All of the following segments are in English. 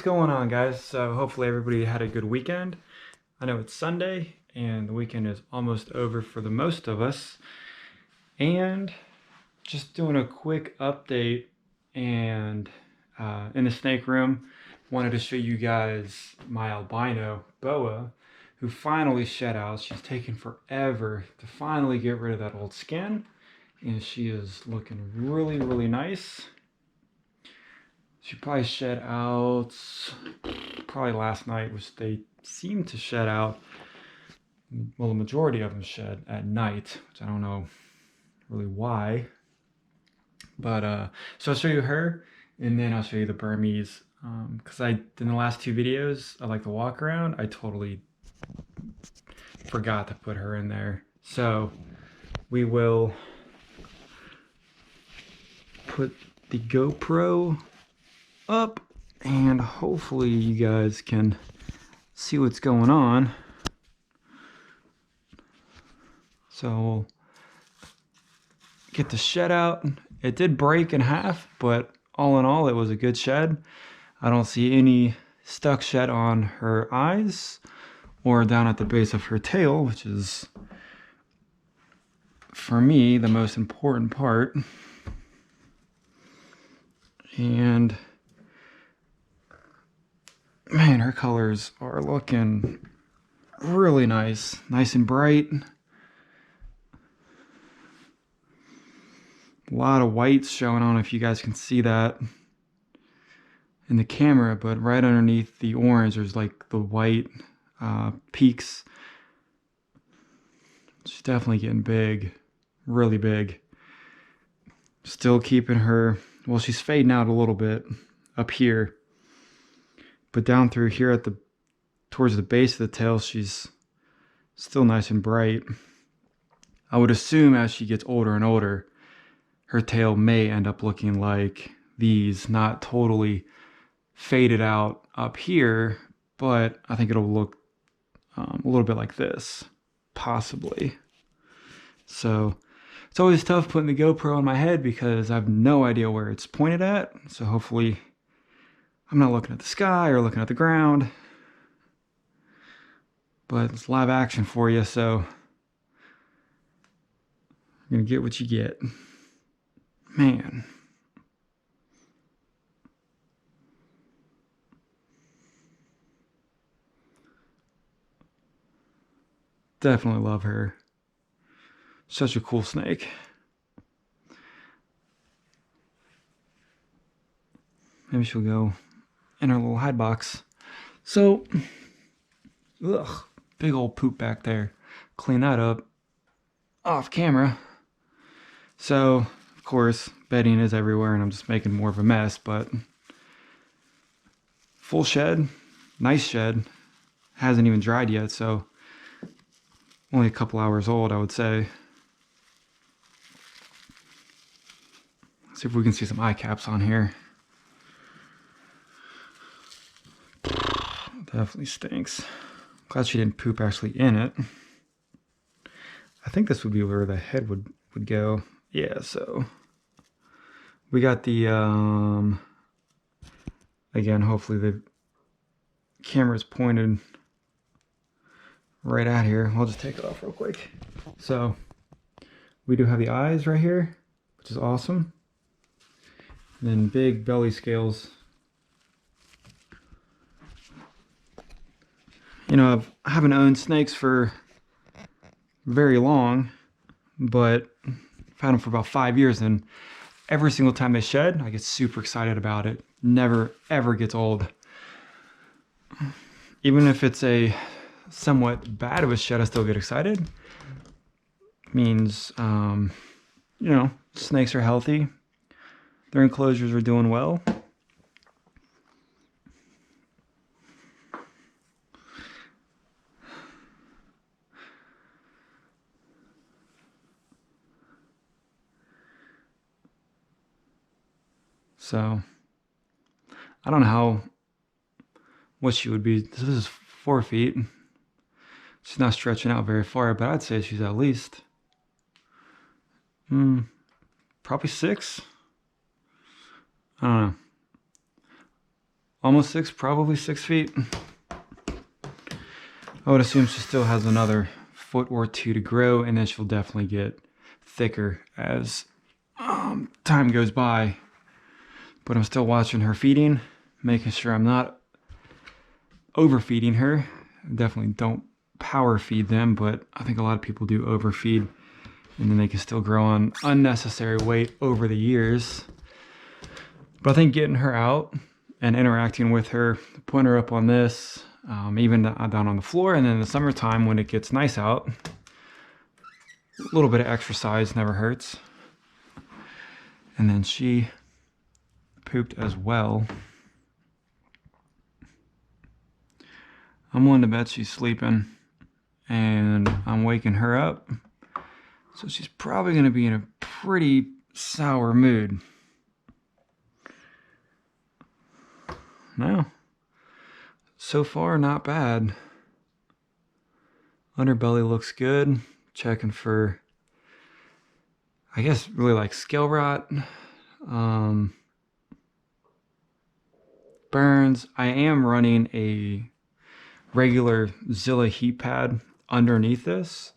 going on, guys? So hopefully everybody had a good weekend. I know it's Sunday and the weekend is almost over for the most of us. And just doing a quick update and in the snake room, wanted to show you guys my albino boa who finally shed out. She's taken forever to finally get rid of that old skin, and she is looking really, really nice. She probably shed out probably last night, which they seem to shed out. Well, the majority of them shed at night, which I don't know really why. But so I'll show you her, and then I'll show you the Burmese. Because in the last two videos, I like the walk around, I totally forgot to put her in there. So we will put the GoPro up and hopefully you guys can see what's going on. So we'll get the shed out. It did break in half, but all in all it was a good shed. I don't see any stuck shed on her eyes or down at the base of her tail, which is for me the most important part. And man, her colors are looking really nice and bright. A lot of whites showing on, if you guys can see that in the camera, but right underneath the orange there's like the white peaks. She's definitely getting big, really big. Still keeping her, well, she's fading out a little bit up here, but down through here towards the base of the tail, she's still nice and bright. I would assume as she gets older and older, her tail may end up looking like these, not totally faded out up here, but I think it'll look a little bit like this, possibly. So it's always tough putting the GoPro on my head because I have no idea where it's pointed at. So hopefully I'm not looking at the sky or looking at the ground, but it's live action for you, so you're gonna get what you get. Man. Definitely love her. Such a cool snake. Maybe she'll go in her little hide box. So, ugh, big old poop back there. Clean that up off camera. So, of course, bedding is everywhere and I'm just making more of a mess, but full shed, nice shed. Hasn't even dried yet, so only a couple hours old, I would say. Let's see if we can see some eye caps on here. Definitely stinks. Glad she didn't poop actually in it. I think this would be where the head would go. Yeah, so we got the again, hopefully the camera's pointed right at here. I'll just take it off real quick. So we do have the eyes right here, which is awesome. And then big belly scales. You know, I haven't owned snakes for very long, but I've had them for about 5 years, and every single time they shed, I get super excited about it. Never, ever gets old. Even if it's a somewhat bad of a shed, I still get excited. It means, you know, snakes are healthy. Their enclosures are doing well. So, I don't know what she would be. This is 4 feet. She's not stretching out very far, but I'd say she's at least probably 6. I don't know. almost 6, probably 6 feet. I would assume she still has another foot or 2 to grow, and then she'll definitely get thicker as time goes by. But I'm still watching her feeding, making sure I'm not overfeeding her. Definitely don't power feed them, but I think a lot of people do overfeed, and then they can still grow on unnecessary weight over the years. But I think getting her out and interacting with her, putting her up on this, even down on the floor, and then in the summertime when it gets nice out, a little bit of exercise never hurts. And then she pooped as well. I'm willing to bet she's sleeping, and I'm waking her up. So she's probably going to be in a pretty sour mood. No. So far, not bad. Underbelly looks good. Checking for, I guess, really like scale rot. Burns. I am running a regular Zilla heat pad underneath this,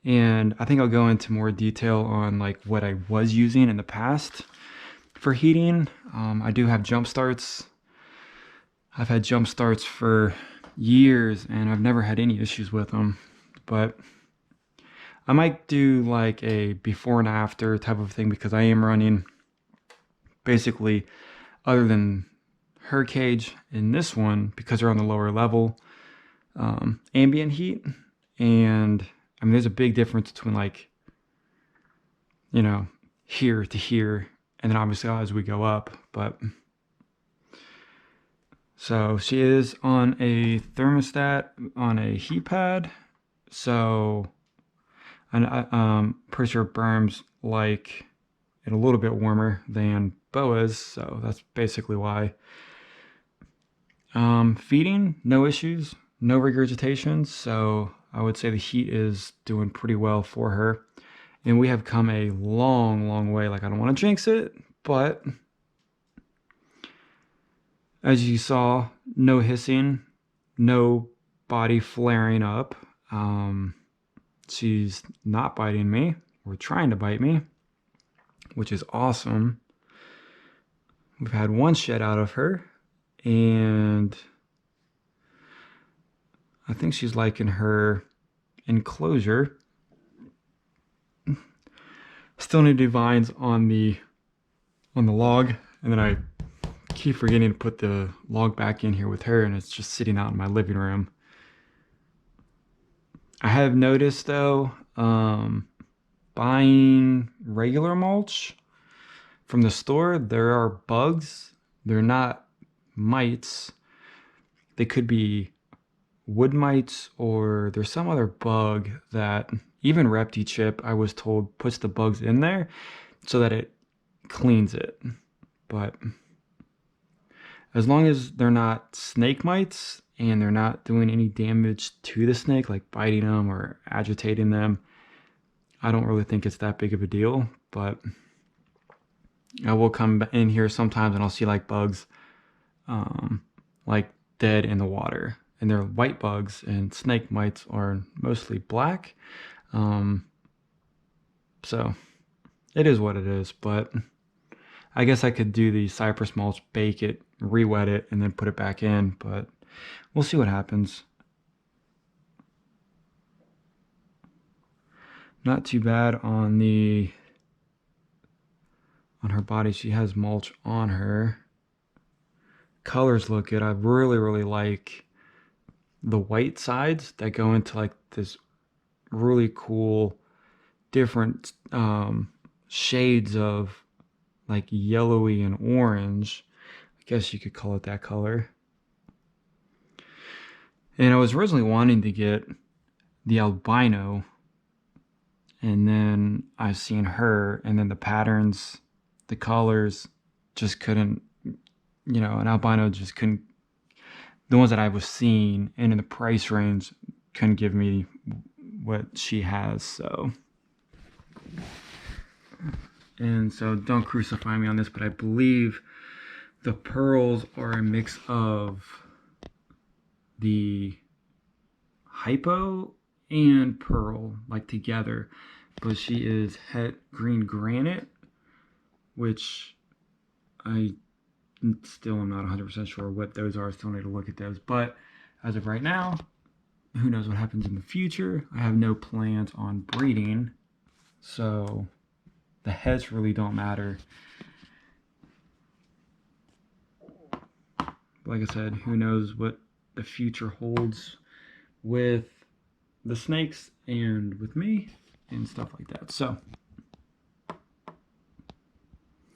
and I think I'll go into more detail on like what I was using in the past for heating. I do have jump starts. I've had jump starts for years and I've never had any issues with them, but I might do like a before and after type of thing, because I am running basically, other than her cage in this one, because they're on the lower level, ambient heat. And I mean, there's a big difference between like, you know, here to here, and then obviously as we go up. But so she is on a thermostat on a heat pad. So, and I'm pretty sure Burms like it a little bit warmer than Boas, so that's basically why. Feeding, no issues, no regurgitations, so I would say the heat is doing pretty well for her. And we have come a long, long way. Like, I don't want to jinx it, but as you saw, no hissing, no body flaring up. She's not biting me or trying to bite me, which is awesome. We've had one shed out of her, and I think she's liking her enclosure. Still need to do vines on the log, and then I keep forgetting to put the log back in here with her, and it's just sitting out in my living room. I have noticed though, buying regular mulch from the store, there are bugs. They're not mites. They could be wood mites, or there's some other bug that even ReptiChip, I was told, puts the bugs in there so that it cleans it. But as long as they're not snake mites and they're not doing any damage to the snake, like biting them or agitating them, I don't really think it's that big of a deal. But I will come in here sometimes and I'll see like bugs like dead in the water, and they're white bugs, and snake mites are mostly black. So it is what it is, but I guess I could do the cypress mulch, bake it, re-wet it, and then put it back in, but we'll see what happens. Not too bad on her body. She has mulch on her. Colors look good. I really like the white sides that go into like this really cool different shades of like yellowy and orange. I guess you could call it that color. And I was originally wanting to get the albino, and then I've seen her, and then the patterns, the colors just couldn't, you know, an albino just couldn't, the ones that I was seeing and in the price range couldn't give me what she has. So, and so don't crucify me on this, but I believe the pearls are a mix of the hypo and pearl, like together. But she is het green granite, which I still am not 100% sure what those are. I still need to look at those. But as of right now, who knows what happens in the future. I have no plans on breeding, so the heads really don't matter. Like I said, who knows what the future holds with the snakes and with me and stuff like that. So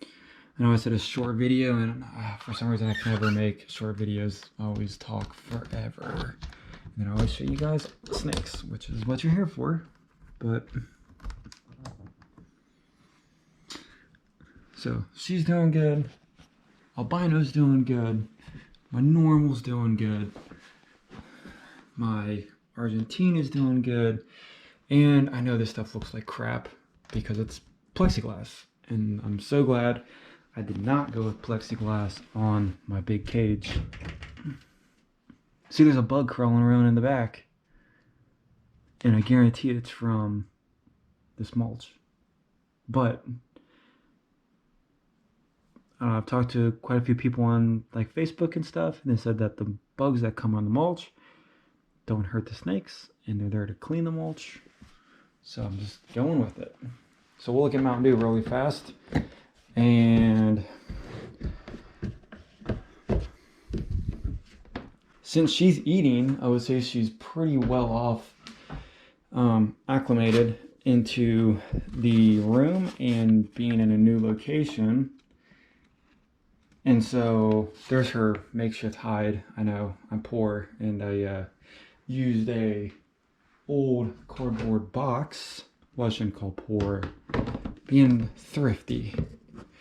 I know I said a short video, and for some reason I can never make short videos. I always talk forever. And then I always show you guys snakes, which is what you're here for. But so she's doing good. Albino's doing good. My normal's doing good. My Argentina's doing good. And I know this stuff looks like crap because it's plexiglass. And I'm so glad I did not go with plexiglass on my big cage. See, there's a bug crawling around in the back. And I guarantee it's from this mulch. But I've talked to quite a few people on like Facebook and stuff, and they said that the bugs that come on the mulch don't hurt the snakes, and they're there to clean the mulch. So I'm just going with it. So we'll look at Mountain Dew really fast. And since she's eating, I would say she's pretty well off acclimated into the room and being in a new location. And so there's her makeshift hide. I know I'm poor, and I used a old cardboard box. Well, I shouldn't call poor, being thrifty.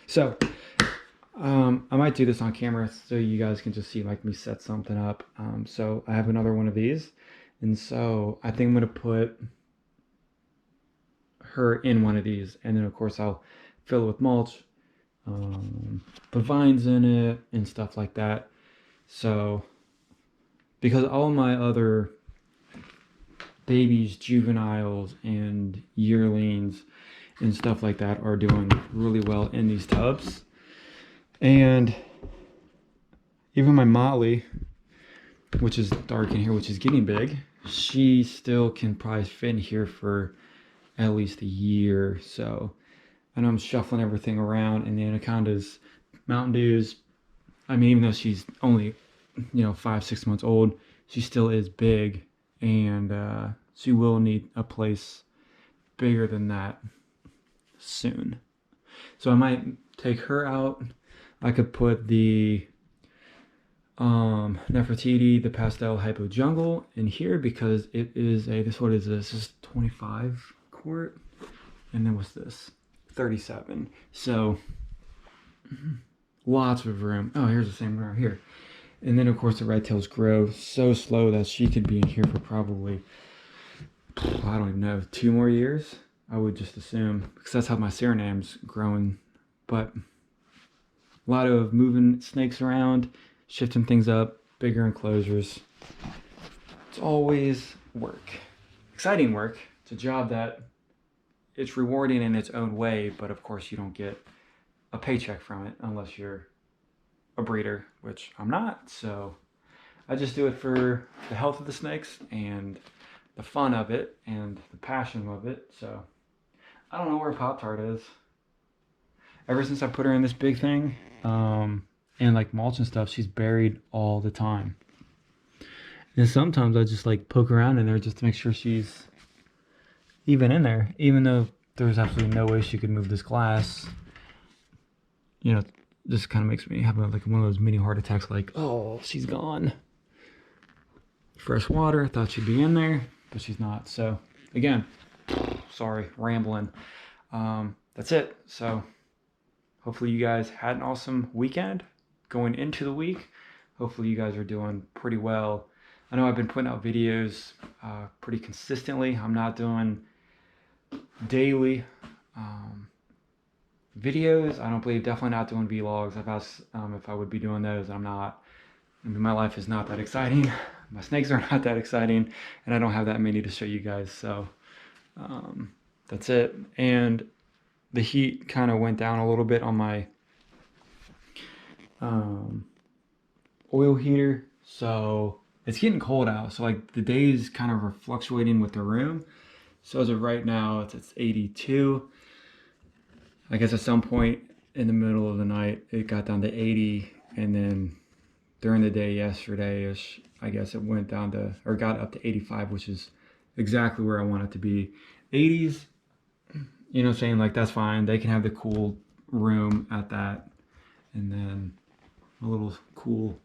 So I might do this on camera so you guys can just see like me set something up. So I have another one of these, and so I think I'm gonna put her in one of these, and then of course I'll fill it with mulch, put vines in it and stuff like that. So because all my other babies, juveniles, and yearlings and stuff like that are doing really well in these tubs. And even my Molly, which is dark in here, which is getting big, she still can probably fit in here for at least a year. So I know I'm shuffling everything around, and the Anaconda's, Mountain Dew's, I mean, even though she's only, 5-6 months old, she still is big, and she will need a place bigger than that soon. So I might take her out. I could put the Nefertiti, the Pastel Hypo Jungle in here because it is a, what is this? This is 25 quart. And then what's this? 37. So lots of room. Oh, here's the same room here. And then of course the red tails grow so slow that she could be in here for probably, I don't even know, 2 more years. I would just assume, because that's how my Suriname's growing. But a lot of moving snakes around, shifting things up, bigger enclosures. It's always work. Exciting work. It's a job that it's rewarding in its own way, but of course you don't get a paycheck from it unless you're a breeder, which I'm not. So I just do it for the health of the snakes and the fun of it and the passion of it. So I don't know where Pop-Tart is. Ever since I put her in this big thing, and like mulch and stuff, she's buried all the time. And sometimes I just like poke around in there just to make sure she's even in there, even though there's absolutely no way she could move this glass. This kind of makes me have like one of those mini heart attacks, like, oh, she's gone. Fresh water, I thought she'd be in there, but she's not. So again, sorry, rambling. That's it. So hopefully you guys had an awesome weekend going into the week. Hopefully you guys are doing pretty well. I know I've been putting out videos pretty consistently. I'm not doing daily videos. I don't believe, definitely not doing vlogs. I've asked if I would be doing those. I'm not. I mean, my life is not that exciting. My snakes are not that exciting, and I don't have that many to show you guys. So that's it. And the heat kind of went down a little bit on my oil heater, so it's getting cold out. So like the days kind of are fluctuating with the room. So as of right now, it's 82. I guess at some point in the middle of the night, it got down to 80, and then during the day yesterday-ish, I guess it went down to, or got up to 85, which is exactly where I want it to be. 80s, you know what I'm saying? Like, that's fine. They can have the cool room at that. And then a little cool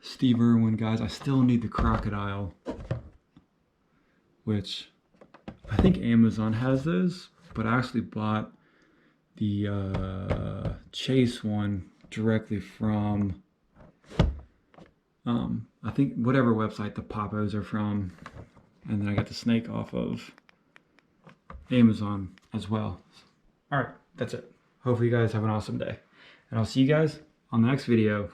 Steve Irwin, guys. I still need the crocodile, which I think Amazon has those, but I actually bought the Chase one directly from I think whatever website the Poppos are from, and then I got the snake off of Amazon as well. All right, that's it. Hopefully you guys have an awesome day, and I'll see you guys on the next video.